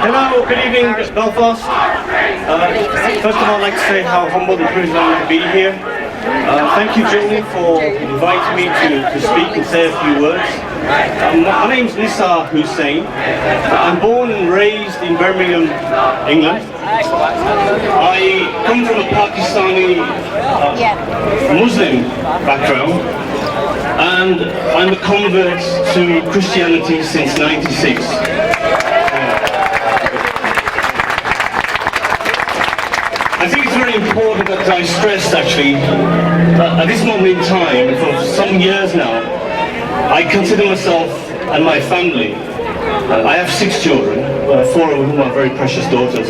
Hello, good evening, Belfast. First of all, I'd like to say how humbled and privileged I am to be here. Thank you, Julie, for inviting me to speak and say a few words. My name's Nissar Hussien. I'm born and raised in Birmingham, England. I come from a Pakistani Muslim background, and I'm a convert to Christianity since '96. I think it's very important that I stress, actually, at this moment in time, for some years now, I consider myself and my family. I have 6 children, 4 of whom are very precious daughters.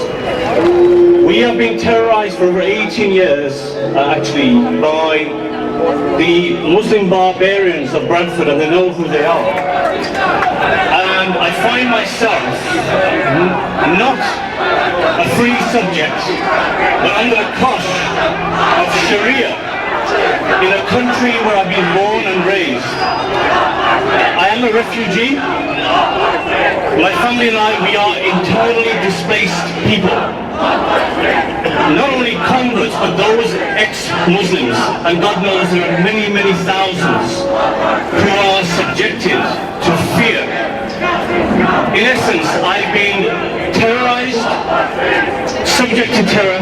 We have been terrorized for over 18 years, actually, by the Muslim barbarians of Bradford, and they know who they are. And I find myself not a free subject, but under the cosh of Sharia in a country where I've been born and raised. I am a refugee. My family and I, we are internally displaced people. Not only converts, but those ex-Muslims, and God knows there are many, many thousands who are subjected to fear. In essence, I've been terrorized, subject to terror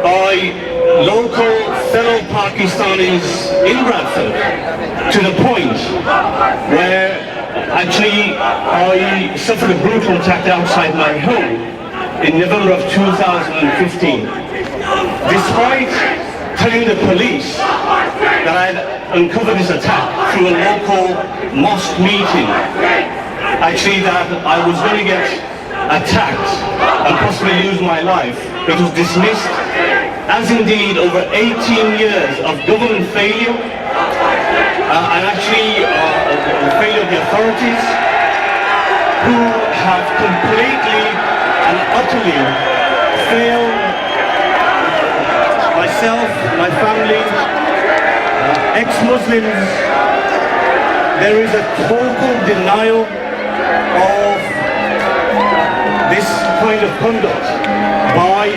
by local fellow Pakistanis in Bradford, to the point where actually I suffered a brutal attack outside my home in November of 2015. Despite telling the police that I had uncovered this attack through a local mosque meeting, actually that I was going to get attacked and possibly lose my life, it was dismissed as indeed over 18 years of government failure and actually the failure of the authorities, who have completely and utterly failed myself, my family, ex-Muslims. There is a total denial of this kind of conduct by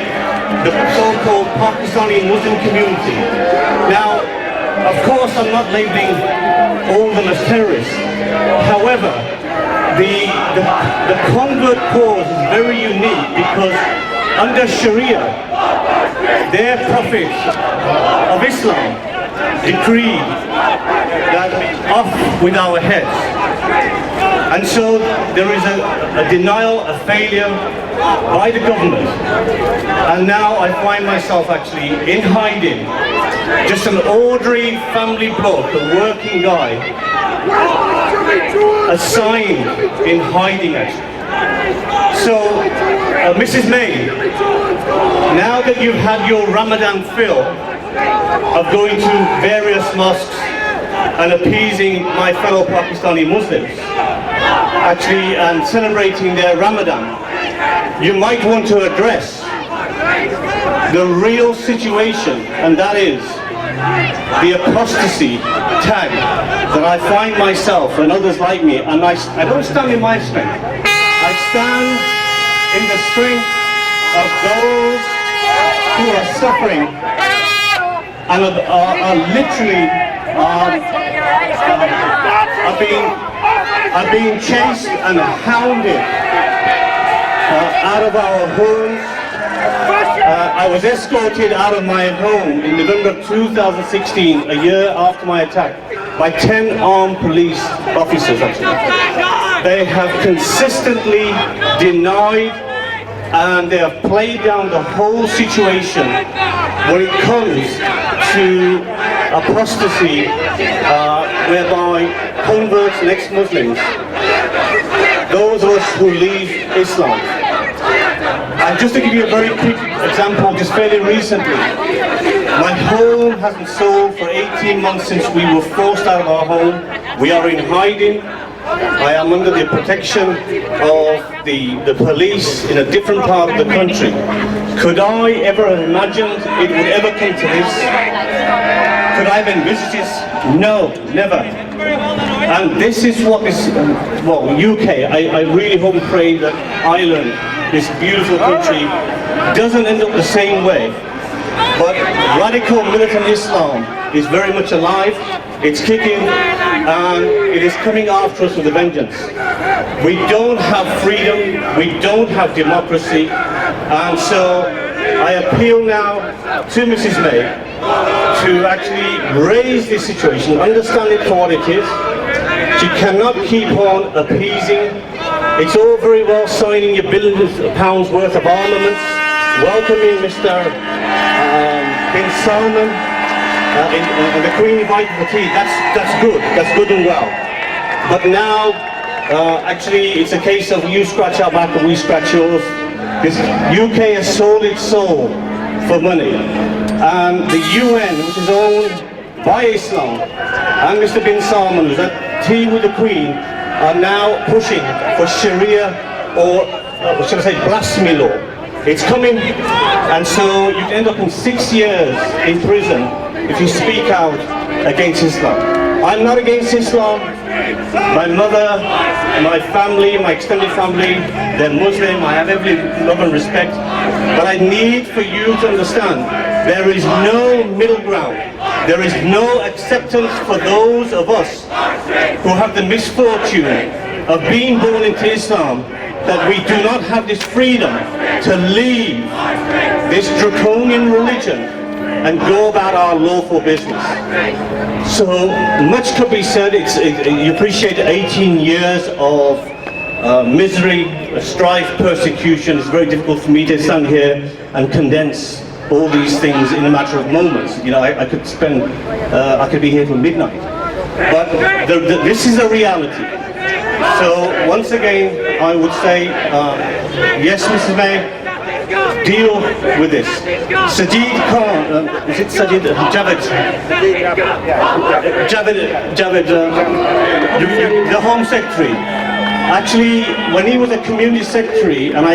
the so-called Pakistani Muslim community. Now, of course, I'm not labeling all of them as terrorists. However, the convert cause is very unique because under Sharia, their prophet of Islam decreed that off with our heads. And so there is a denial, a failure by the government. And now I find myself actually in hiding, just an ordinary family bloke, a working guy, assigned in hiding actually. So, Mrs. May, now that you've had your Ramadan fill of going to various mosques and appeasing my fellow Pakistani Muslims, actually, and celebrating their Ramadan, you might want to address the real situation, and that is the apostasy tag that I find myself and others like me, and I don't stand in my strength, I stand in the strength of those who are suffering and are literally are being chased and hounded out of our homes. I was escorted out of my home in November 2016, a year after my attack, by 10 armed police officers actually. They have consistently denied and they have played down the whole situation when it comes to apostasy, whereby converts and ex-Muslims, those of us who leave Islam. And just to give you a very quick example, just fairly recently, my home hasn't sold for 18 months since we were forced out of our home. We are in hiding. I am under the protection of the police in a different part of the country. Could I ever have imagined it would ever come to this? Could I have envisaged this? No, never. And this is what is, well, UK, I really hope and pray that Ireland, this beautiful country, doesn't end up the same way. But radical militant Islam is very much alive, it's kicking, and it is coming after us with a vengeance. We don't have freedom, we don't have democracy, and so I appeal now to Mrs May to actually raise this situation, understand it for what it is. She cannot keep on appeasing. It's all very well signing your billions of pounds worth of armaments, welcoming Mr. Bin Salman, and the Queen invited for tea. That's good and well. But now, actually, it's a case of you scratch our back and we scratch yours. This UK has sold its soul for money, and the UN, which is owned by Islam, and Mr. Bin Salman, who's at tea with the Queen, are now pushing for Sharia, or should I say blasphemy law. It's coming, and so you end up in 6 years in prison if you speak out against Islam. I'm not against Islam. My mother, my family, my extended family, they're Muslim. I have every love and respect. But I need for you to understand, there is no middle ground. There is no acceptance for those of us who have the misfortune of being born into Islam, that we do not have this freedom to leave this draconian religion and go about our lawful business. So much could be said. You appreciate 18 years of misery, strife, persecution. It's very difficult for me to stand here and condense all these things in a matter of moments. You know, I could be here till midnight. But this is a reality. So once again, I would say, yes, Mrs. May, deal with this. Sajid Khan, is it Sajid? Javed, the Home Secretary. Actually, when he was a community secretary, and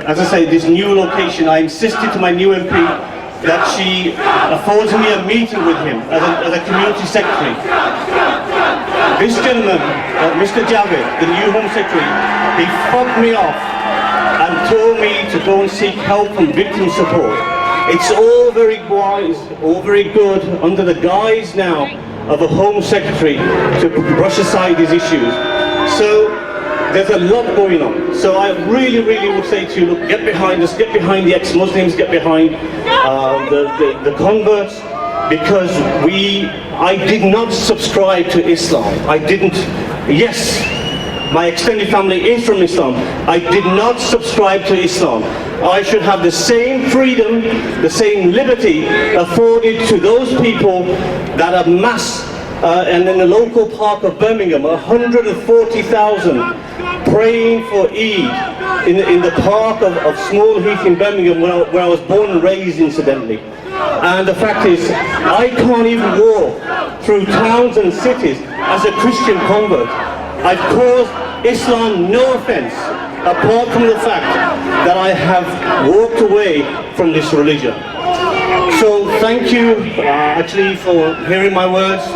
as I say, this new location, I insisted to my new MP that she affords me a meeting with him as a community secretary. This gentleman, Mr. Javed, the new Home Secretary, he fobbed me off and told me to go and seek help from victim support. It's all very wise, all very good, under the guise now of a Home Secretary to brush aside these issues. So there's a lot going on. So I really would say to you, look, get behind us, get behind the ex-Muslims, get behind the converts, because I did not subscribe to Islam. I didn't. Yes, my extended family is from Islam. I did not subscribe to Islam. I should have the same freedom, the same liberty afforded to those people that are mass and in the local park of Birmingham, 140,000 praying for Eid in the park of Small Heath in Birmingham, where I was born and raised, incidentally. And the fact is, I can't even walk through towns and cities as a Christian convert. I've caused Islam no offense, apart from the fact that I have walked away from this religion. So thank you, actually, for hearing my words.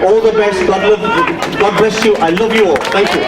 All the best. God bless you. I love you all. Thank you.